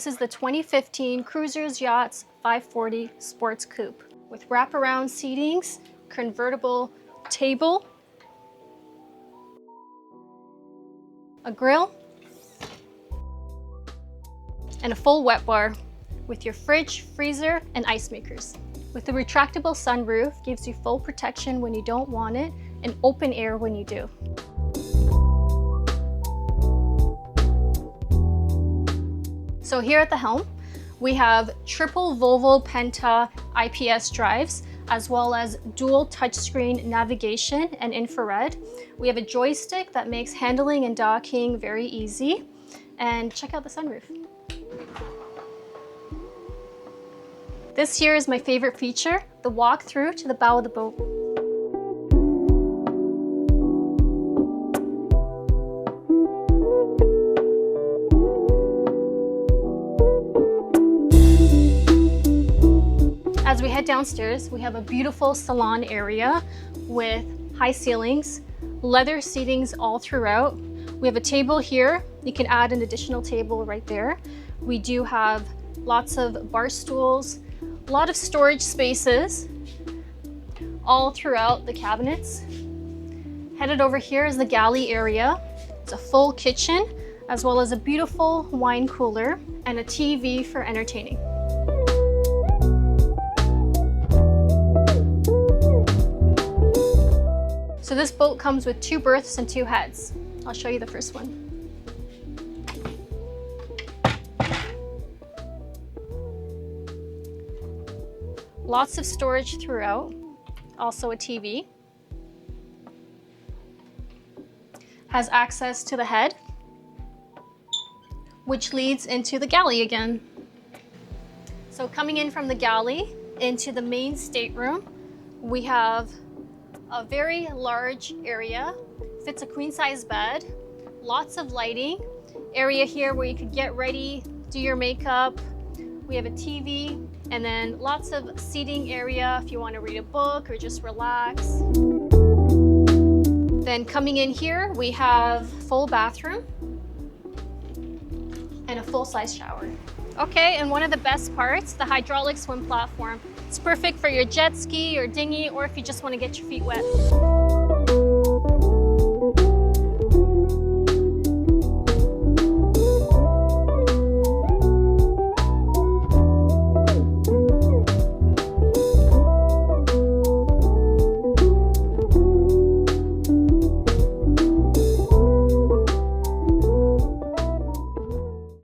This is the 2015 Crusiers Yacht 540 Sports Coupe with wraparound seatings, convertible table, a grill, and a full wet bar with your fridge, freezer, and ice makers. With the retractable sunroof, gives you full protection when you don't want it and open air when you do. So here at the helm, we have triple Volvo Penta IPS drives, as well as dual touchscreen navigation and infrared. We have a joystick that makes handling and docking very easy. And check out the sunroof. This here is my favorite feature, the walk through to the bow of the boat. As we head downstairs, we have a beautiful salon area with high ceilings, leather seatings all throughout. We have a table here. You can add an additional table right there. We do have lots of bar stools, a lot of storage spaces all throughout the cabinets. Headed over here is the galley area. It's a full kitchen, as well as a beautiful wine cooler and a TV for entertaining. So this boat comes with 2 berths and 2 heads. I'll show you the first one. Lots of storage throughout, also a TV. Has access to the head, which leads into the galley again. So coming in from the galley into the main stateroom, we have a very large area, fits a queen size bed, lots of lighting, area here where you could get ready, do your makeup. We have a TV, and then lots of seating area if you want to read a book or just relax. Then coming in here, we have full bathroom and a full-size shower. Okay, and one of the best parts, the hydraulic swim platform. It's perfect for your jet ski or dinghy, or if you just want to get your feet wet.